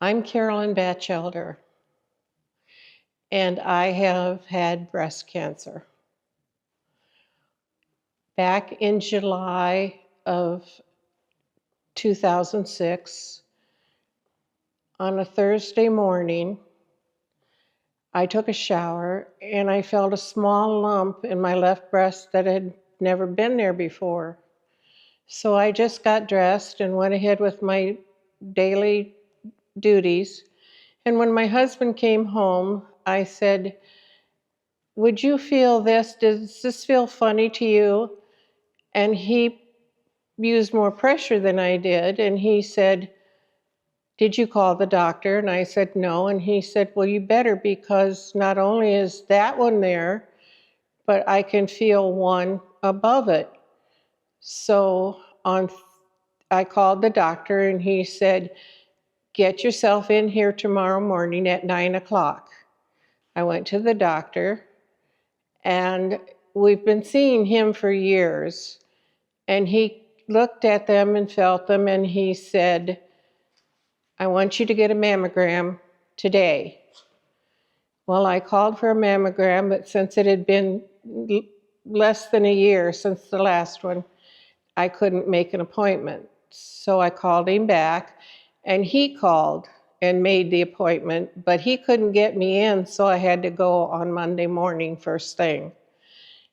I'm Carolyn Batchelder, and I have had breast cancer. Back in July of 2006, on a Thursday morning, I took a shower and I felt a small lump in my left breast that had never been there before. So I just got dressed and went ahead with my daily duties. And when my husband came home, I said, "Would you feel this? Does this feel funny to you?" And he used more pressure than I did. And he said, "Did you call the doctor?" And I said, "No." And he said, "Well, you better, because not only is that one there, but I can feel one above it." So I called the doctor and he said, "Get yourself in here tomorrow morning at 9 o'clock. I went to the doctor, and we've been seeing him for years. And he looked at them and felt them, and he said, "I want you to get a mammogram today." Well, I called for a mammogram, but since it had been less than a year since the last one, I couldn't make an appointment. So I called him back, and he called and made the appointment, but he couldn't get me in, so I had to go on Monday morning first thing.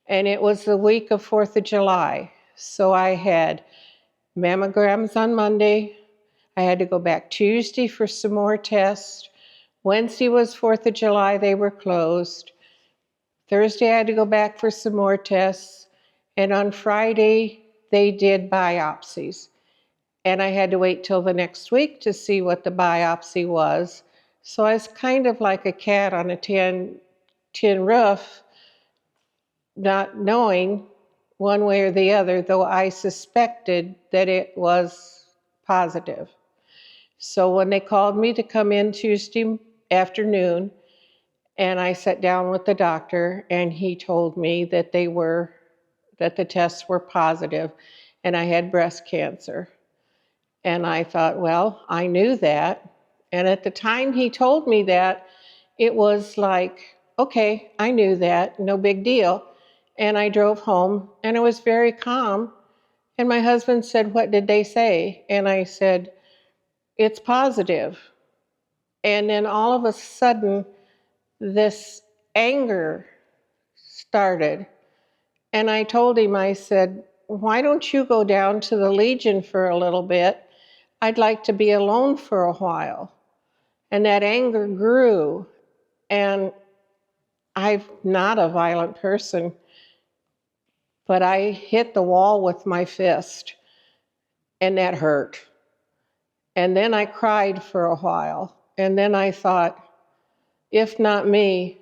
And it was the week of 4th of July, so I had mammograms on Monday. I had to go back Tuesday for some more tests. Wednesday was 4th of July, they were closed. Thursday I had to go back for some more tests. And on Friday, they did biopsies. And I had to wait till the next week to see what the biopsy was. So I was kind of like a cat on a tin roof, not knowing one way or the other, though I suspected that it was positive. So when they called me to come in Tuesday afternoon, and I sat down with the doctor, and he told me that the tests were positive, and I had breast cancer. And I thought, well, I knew that. And at the time he told me that, it was like, okay, I knew that, no big deal. And I drove home, and it was very calm. And my husband said, "What did they say?" And I said, "It's positive." And then all of a sudden, this anger started. And I told him, I said, "Why don't you go down to the Legion for a little bit? I'd like to be alone for a while." And that anger grew. And I'm not a violent person, but I hit the wall with my fist, and that hurt. And then I cried for a while. And then I thought, if not me,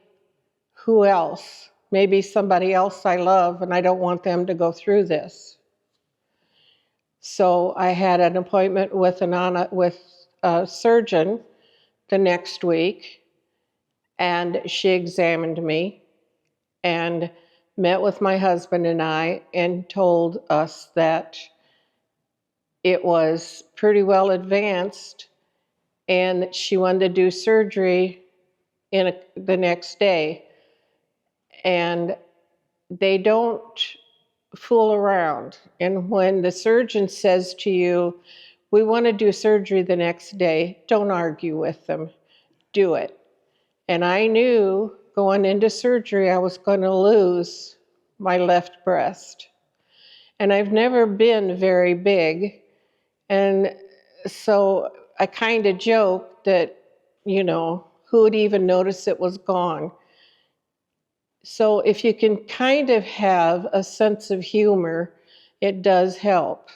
who else? Maybe somebody else I love, and I don't want them to go through this. So I had an appointment with a surgeon the next week, and she examined me and met with my husband and I and told us that it was pretty well advanced and that she wanted to do surgery the next day. And they don't fool around. And when the surgeon says to you, "We want to do surgery the next day," don't argue with them. Do it. And I knew going into surgery I was going to lose my left breast. And I've never been very big. And so I kind of joked that, who would even notice it was gone? So if you can kind of have a sense of humor, it does help.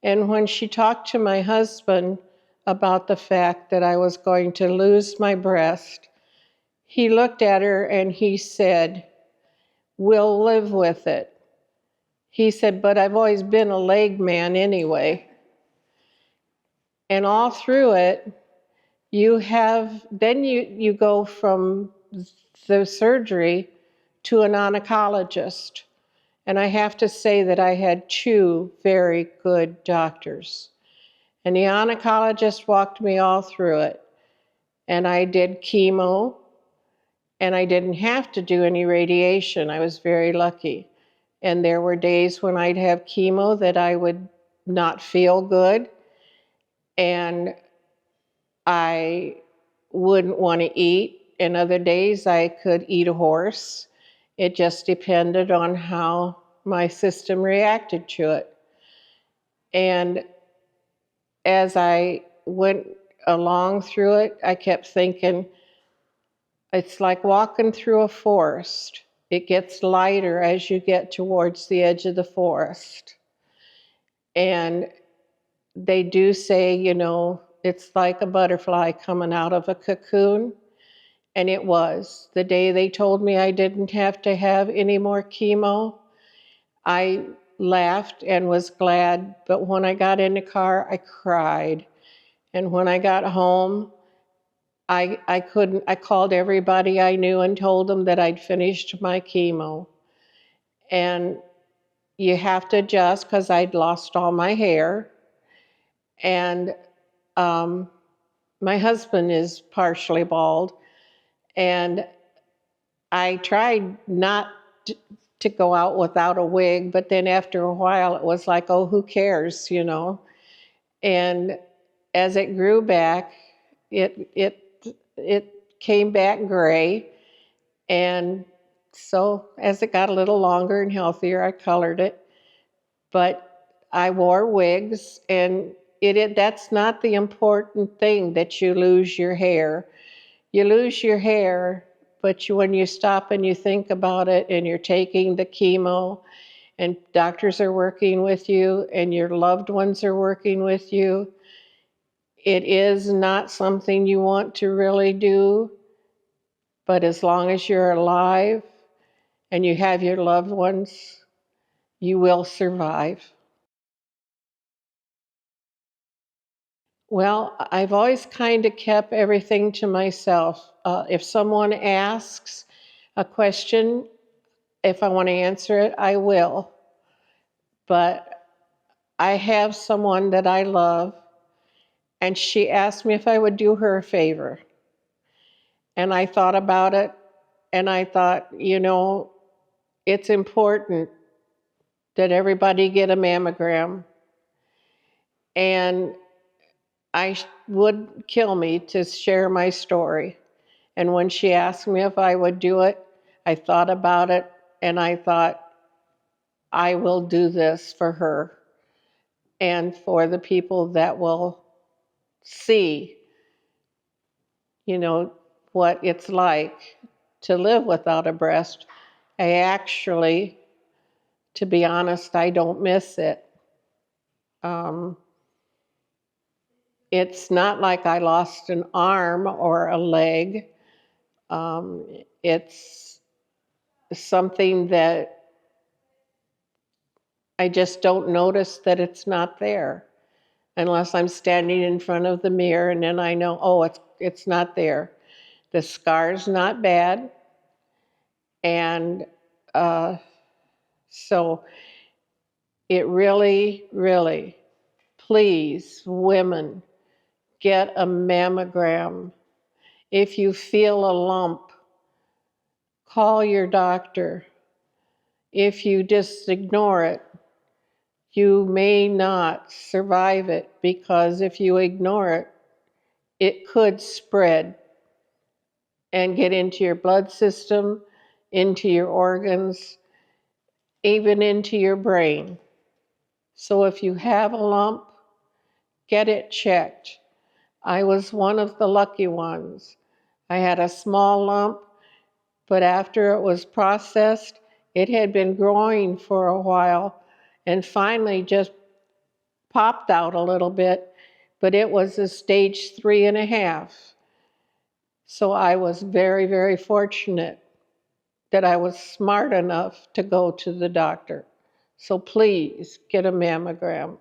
And when she talked to my husband about the fact that I was going to lose my breast, he looked at her and he said, "We'll live with it." He said, "But I've always been a leg man anyway." And all through it, you go from the surgery to an oncologist. And I have to say that I had 2 very good doctors. And the oncologist walked me all through it. and I did chemo, and I didn't have to do any radiation. I was very lucky. And there were days when I'd have chemo that I would not feel good, and I wouldn't want to eat. And other days I could eat a horse. It just depended on how my system reacted to it. And as I went along through it, I kept thinking, it's like walking through a forest. It gets lighter as you get towards the edge of the forest. And they do say, it's like a butterfly coming out of a cocoon. And it was. The day they told me I didn't have to have any more chemo, I laughed and was glad. But when I got in the car, I cried. And when I got home, I couldn't. I called everybody I knew and told them that I'd finished my chemo. And you have to adjust because I'd lost all my hair. And my husband is partially bald. And I tried not to go out without a wig, but then after a while it was like, oh, who cares, And as it grew back, it came back gray. And so as it got a little longer and healthier, I colored it. But I wore wigs, and that's not the important thing, that you lose your hair. You lose your hair, but when you stop and you think about it, and you're taking the chemo, and doctors are working with you, and your loved ones are working with you, it is not something you want to really do. But as long as you're alive and you have your loved ones, you will survive. Well, I've always kind of kept everything to myself. If someone asks a question, if I want to answer it, I will. But I have someone that I love, and she asked me if I would do her a favor. And I thought about it, and I thought, it's important that everybody get a mammogram. And would kill me to share my story. And when she asked me if I would do it, I thought about it, and I thought, I will do this for her and for the people that will see, what it's like to live without a breast. I actually, to be honest, I don't miss it. It's not like I lost an arm or a leg. It's something that I just don't notice that it's not there unless I'm standing in front of the mirror, and then I know, oh, it's not there. The scar's not bad. And so it really, really, please, women, get a mammogram. If you feel a lump, call your doctor. If you just ignore it, you may not survive it, because if you ignore it, it could spread and get into your blood system, into your organs, even into your brain. So if you have a lump, get it checked. I was one of the lucky ones. I had a small lump, but after it was processed, it had been growing for a while and finally just popped out a little bit, but it was a stage 3.5. So I was very, very fortunate that I was smart enough to go to the doctor. So please get a mammogram.